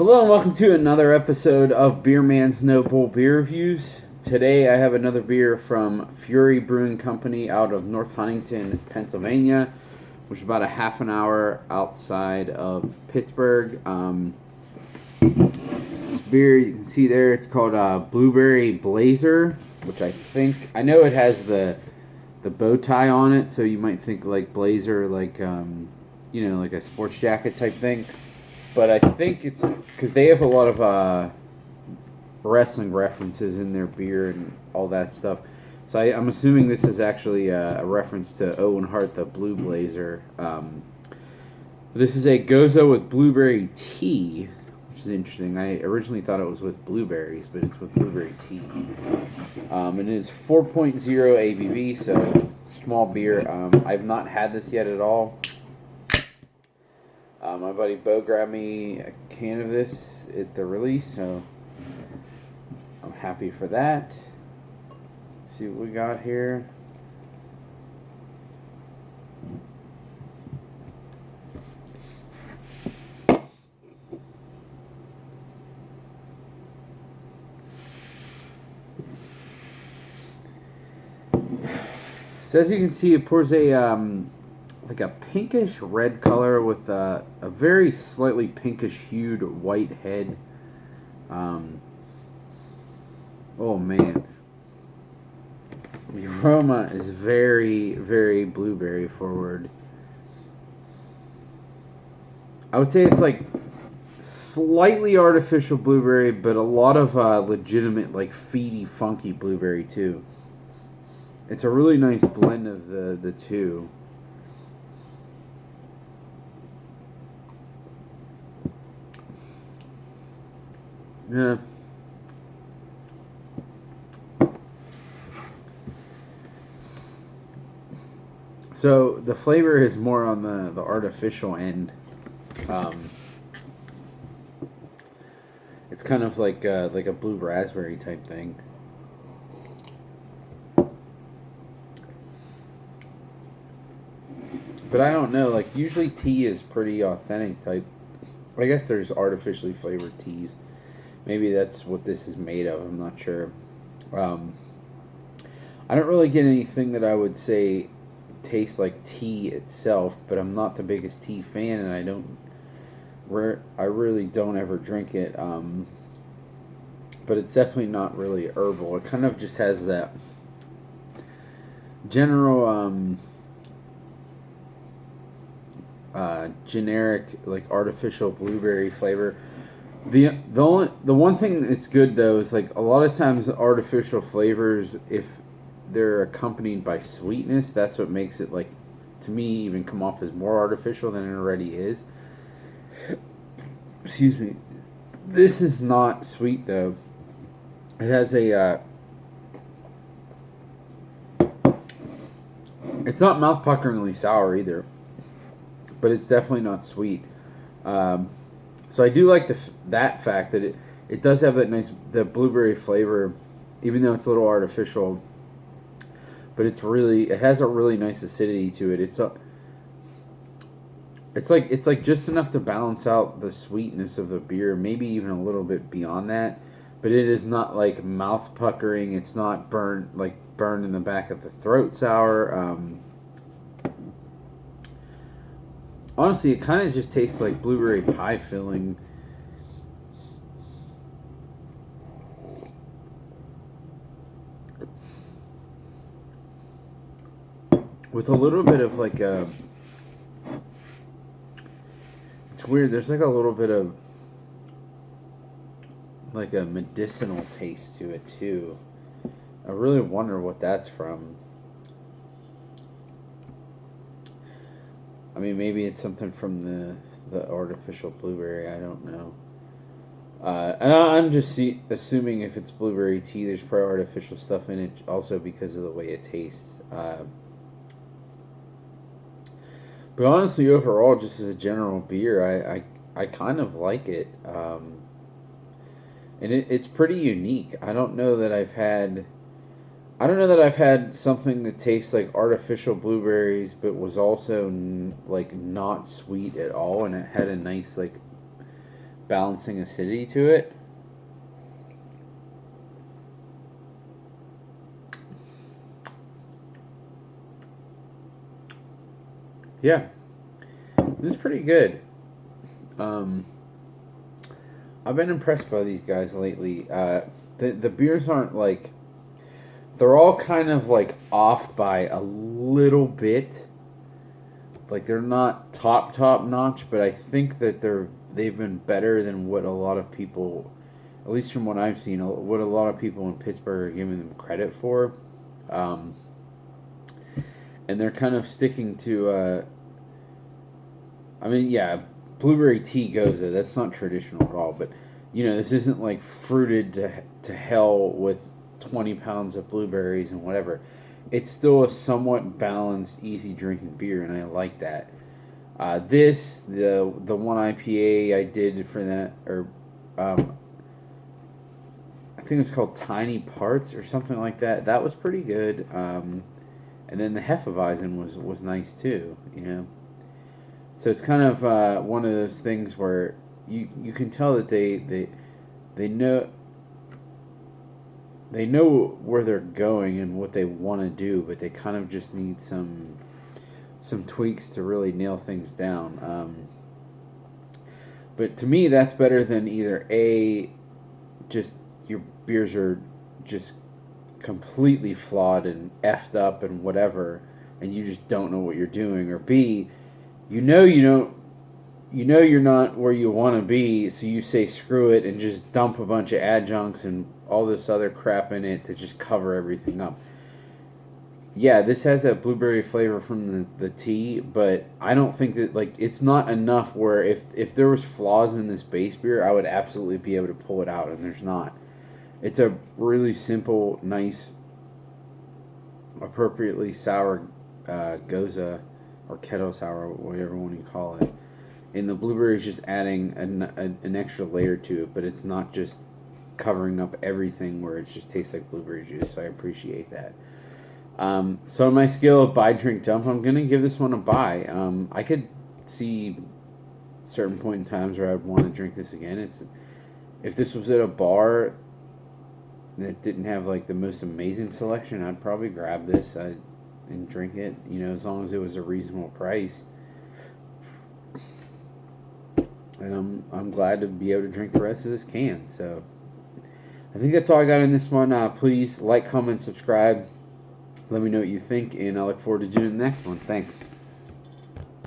Hello and welcome to another episode of Beer Man's No Bull Beer Reviews. Today I have another beer from Fury Brewing Company out of North Huntington, Pennsylvania, which is about a half an hour outside of Pittsburgh. This beer, you can see there, it's called Blueberry Blazer, which I know it has the bow tie on it, so you might think like blazer, like, like a sports jacket type thing. But I think it's because they have a lot of wrestling references in their beer and all that stuff. So I'm assuming this is actually a reference to Owen Hart, the Blue Blazer. This is a Gose with blueberry tea, which is interesting. I originally thought it was with blueberries, but it's with blueberry tea. And it is 4.0 ABV, so small beer. I've not had this yet at all. My buddy Bo grabbed me a can of this at the release, so I'm happy for that. Let's see what we got here. So as you can see, it pours like a pinkish red color with a very slightly pinkish hued white head. Oh man, the aroma is very, very blueberry forward. I would say it's like slightly artificial blueberry, but a lot of legitimate, like, feedy, funky blueberry too. It's a really nice blend of the two. Yeah. So the flavor is more on the artificial end. It's kind of like a blue raspberry type thing. But I don't know, like, usually tea is pretty authentic type. I guess there's artificially flavored teas. Maybe that's what this is made of. I'm not sure. I don't really get anything that I would say tastes like tea itself, but I'm not the biggest tea fan, and I really don't ever drink it. But it's definitely not really herbal. It kind of just has that general generic, like, artificial blueberry flavor. The one thing that's good though is, like, a lot of times artificial flavors, if they're accompanied by sweetness, that's what makes it, like, to me, even come off as more artificial than it already is. Excuse me. This is not sweet though. It has a it's not mouth-puckeringly sour either, but it's definitely not sweet. So I do like that fact that it does have the blueberry flavor, even though it's a little artificial. But it has a really nice acidity to it. It's like just enough to balance out the sweetness of the beer, maybe even a little bit beyond that. But it is not like mouth puckering. It's not burned in the back of the throat sour. Honestly, it kind of just tastes like blueberry pie filling. With a little bit of like a... It's weird, there's like a little bit of like a medicinal taste to it too. I really wonder what that's from. I mean, maybe it's something from the artificial blueberry. I don't know. And I'm just assuming if it's blueberry tea, there's probably artificial stuff in it also because of the way it tastes. But honestly, overall, just as a general beer, I kind of like it. And it's pretty unique. I don't know that I've had something that tastes like artificial blueberries, but was also like not sweet at all, and it had a nice, like, balancing acidity to it. Yeah, this is pretty good. I've been impressed by these guys lately. The beers aren't like, they're all kind of like off by a little bit. Like they're not top notch, but I think that they've been better than what a lot of people, at least from what I've seen, what a lot of people in Pittsburgh are giving them credit for. And they're kind of sticking to. I mean, yeah, blueberry tea Gose. That's not traditional at all, but this isn't like fruited to hell with 20 pounds of blueberries and whatever. It's still a somewhat balanced, easy drinking beer, and I like that. The one IPA I did for that, or I think it was called Tiny Parts or something like that. That was pretty good. And then the Hefeweizen was nice too. So it's kind of one of those things where you can tell that they know where they're going and what they want to do, but they kind of just need some tweaks to really nail things down. But to me, that's better than either just your beers are just completely flawed and effed up and whatever, and you just don't know what you're doing, or B, you don't. You're not where you want to be, so you say screw it and just dump a bunch of adjuncts and all this other crap in it to just cover everything up. Yeah, this has that blueberry flavor from the tea, but I don't think that, like, it's not enough where if there was flaws in this base beer, I would absolutely be able to pull it out, and there's not. It's a really simple, nice, appropriately sour Gose, or kettle sour, whatever one you call it. And the blueberry is just adding an extra layer to it, but it's not just covering up everything where it just tastes like blueberry juice. So I appreciate that. So on my scale of buy, drink, dump, I'm going to give this one a buy. I could see certain point in times where I'd want to drink this again. If this was at a bar that didn't have like the most amazing selection, I'd probably grab this and drink it, as long as it was a reasonable price. And I'm glad to be able to drink the rest of this can. So I think that's all I got in this one. Please like, comment, subscribe. Let me know what you think, and I look forward to doing the next one. Thanks.